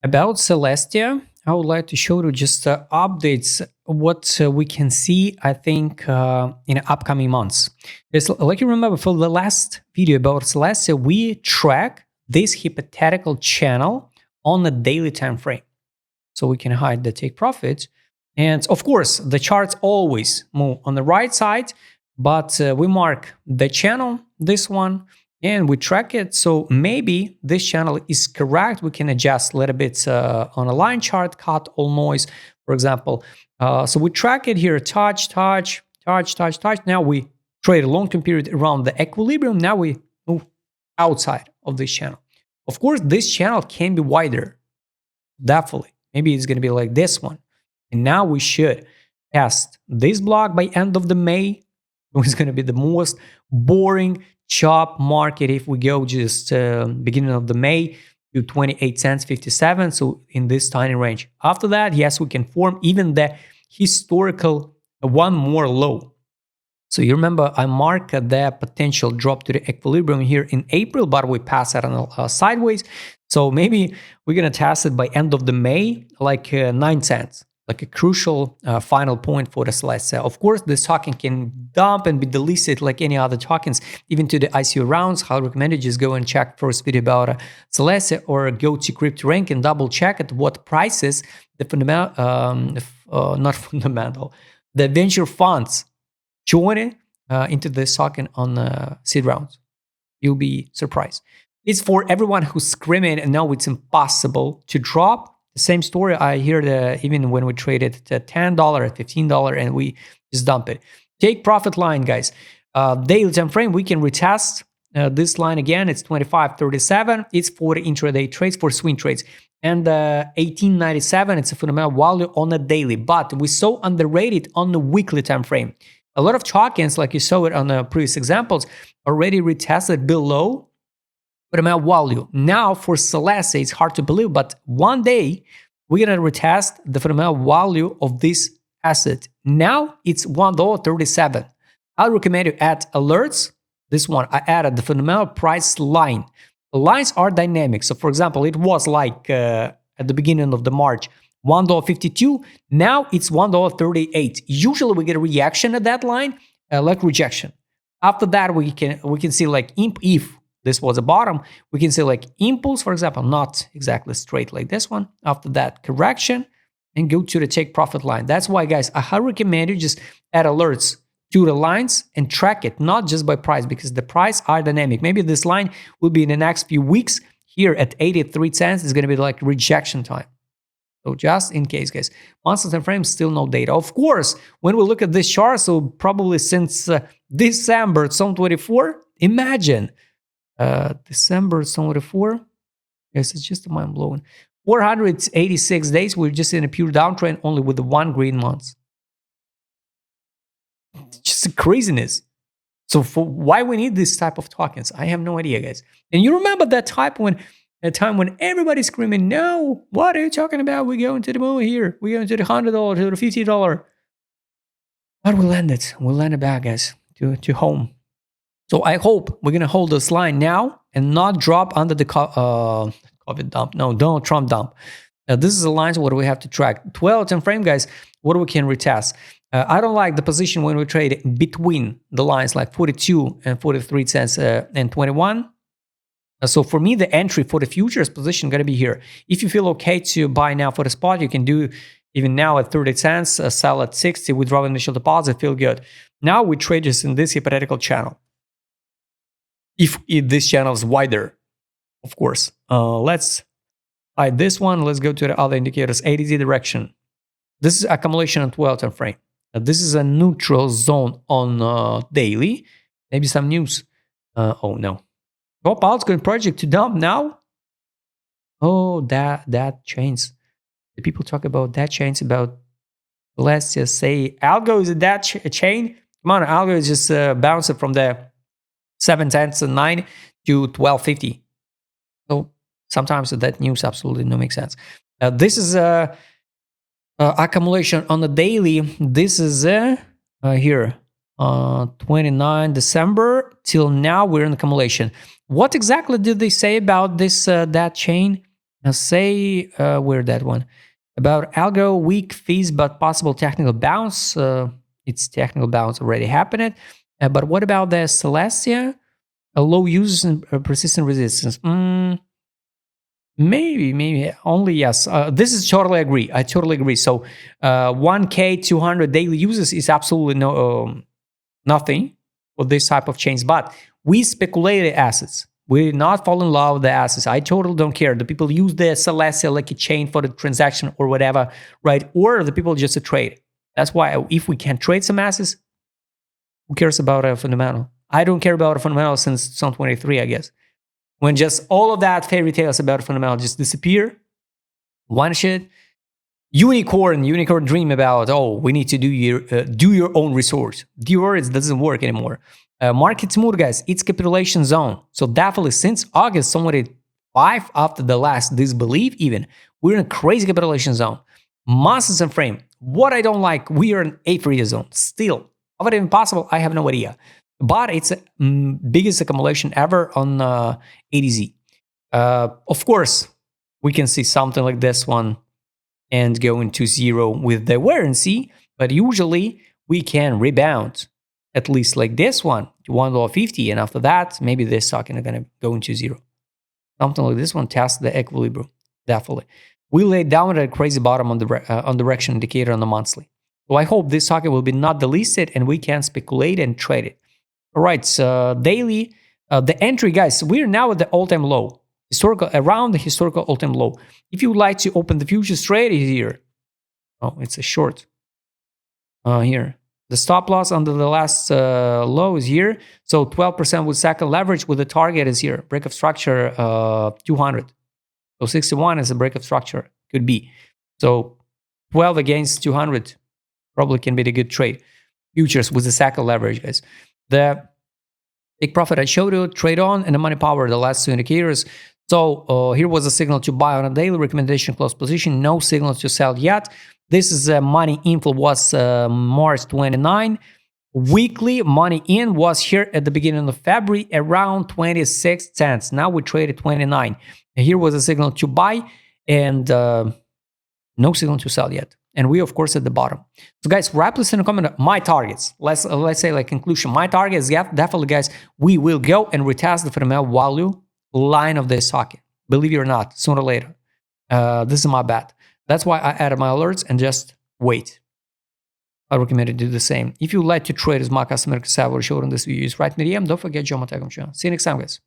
About Celestia, I would like to show you just updates what we can see, I think, in upcoming months. Because like you remember for the last video about Celestia, we track this hypothetical channel on a daily time frame. So we can hide the take profits. And of course, the charts always move on the right side, but we mark the channel, this one, and we track it. So maybe this channel is correct. We can adjust a little bit on a line chart, cut all noise, for example. So we track it here, touch, touch, touch, touch, touch. Now we trade a long-term period around the equilibrium. Now we move outside of this channel. Of course, this channel can be wider, definitely. Maybe it's going to be like this one. And now we should test this block by end of the May. It's going to be the most boring chop market if we go just beginning of the May to 28 cents 57. So in this tiny range. After that, yes, we can form even the historical one more low. So you remember I marked the potential drop to the equilibrium here in April, but we pass it on sideways. So maybe we're going to test it by end of the May, like 9 cents, like a crucial final point for the Celestia. Of course, this token can dump and be delisted like any other tokens, even to the ICO rounds. I recommend you just go and check first video about Celestia or go to CryptoRank and double check at what prices the the venture funds join into this token on seed rounds. You'll be surprised. It's for everyone who's screaming and now it's impossible to drop. The same story I hear even when we traded at $10, $15, and we just dump it. Take profit line, guys. Daily time frame, we can retest this line again. It's 25.37. It's for the intraday trades, for swing trades. And 18.97, it's a fundamental value on a daily. But we so underrated on the weekly time frame. A lot of tokens, like you saw it on the previous examples, already retested below fundamental value. Now for Celestia, it's hard to believe, but one day we're going to retest the fundamental value of this asset. Now it's $1.37. I'll recommend you add alerts. This one, I added the fundamental price line. The lines are dynamic. So for example, it was like at the beginning of the March, $1.52. Now it's $1.38. Usually we get a reaction at that line, like rejection. After that, we can see like if this was a bottom, we can see like impulse, for example, not exactly straight like this one. After that, correction, and go to the take profit line. That's why, guys, I highly recommend you just add alerts to the lines and track it, not just by price, because the price are dynamic. Maybe this line will be in the next few weeks here at 83 cents. It's going to be like rejection time. So just in case, guys, monthly time frame, still no data. Of course, when we look at this chart, so probably since December 2024, imagine December 2024, yes, it's just mind-blowing. 486 days, we're just in a pure downtrend, only with the one green month. Just a craziness. So for why we need this type of tokens, I have no idea, guys. And you remember that time when everybody's screaming, no, what are you talking about? We're going to the moon here. We're going to the $100, to the $50. But we landed. We landed back, guys, to home. So I hope we're going to hold this line now and not drop under the COVID dump. No, Donald Trump dump. This is the lines what we have to track. 12 time frame, guys, what we can retest. I don't like the position when we trade between the lines like 42 and 43 cents and 21. So for me, the entry for the futures position going to be here. If you feel okay to buy now for the spot, you can do even now at 30 cents, sell at 60, withdraw initial deposit, feel good. Now we trade just in this hypothetical channel. If this channel is wider, of course. Let's hide this one. Let's go to the other indicators, ADZ direction. This is accumulation on 12 time frame. This is a neutral zone on daily. Maybe some news. Oh no. Top altcoin project to dump now? Oh, that chains. The people talk about that chains, about, let's just say, Algo is that chain? Come on, Algo is just bouncing from the 7 cents and 9 to 12.50. So sometimes that news absolutely no make sense. This is accumulation on the daily. This is here 29 December till now we're in accumulation. What exactly did they say about this that chain? Now say where that one about algo weak fees but possible technical bounce. Its technical bounce already happened. But what about the Celestia? A low users and persistent resistance. Maybe only yes. This is totally agree. I totally agree. So 1K 200 daily users is absolutely nothing for this type of chains. But we speculated assets. We did not fall in love with the assets. I totally don't care. The people use the Celestia like a chain for the transaction or whatever, right? Or the people just to trade. That's why if we can trade some assets, who cares about a fundamental? I don't care about a fundamental since 2023, I guess. When just all of that fairy tales about a fundamental just disappear, one shit. Unicorn dream about, oh, we need to do your own resource. It doesn't work anymore. Market smooth, guys. It's capitulation zone. So definitely since August 5 after the last disbelief even, we're in a crazy capitulation zone. Masses and frame. What I don't like, we are in A3 zone. Still, how it even possible? I have no idea. But it's the biggest accumulation ever on ADZ. Of course, we can see something like this one and go into zero with the warranty, but usually we can rebound at least like this one to $1.50, and after that maybe this stock is going to go into zero. Something like this one test the equilibrium. Definitely we laid down at a crazy bottom on the direction indicator on the monthly. So I hope this socket will be not delisted and we can speculate and trade it. All right, so daily the entry, guys, we're now at the all-time low. Around the historical all-time low. If you would like to open the futures trade here, oh, it's a short. Here, the stop loss under the last low is here. So 12% with second leverage with the target is here. Break of structure 200. So 61 is a break of structure, could be. So 12 against 200 probably can be the good trade. Futures with the second leverage, guys. The big profit I showed you, trade on, and the money power, the last two indicators. So here was a signal to buy on a daily recommendation, close position, no signals to sell yet. This is money inflow was March 29. Weekly money in was here at the beginning of February around 26 cents. Now we traded 29. And here was a signal to buy and no signal to sell yet. And we, of course, at the bottom. So, guys, wrap this in a comment. My targets. Let's say like conclusion. My target is definitely, guys, we will go and retest the fundamental value line of this socket. Believe it or not, sooner or later. This is my bet. That's why I added my alerts and just wait. I recommend you do the same. If you would like to trade as my customer salary showed in this video, use right in the DM. Don't forget, Joe Matagam channel. See you next time, guys.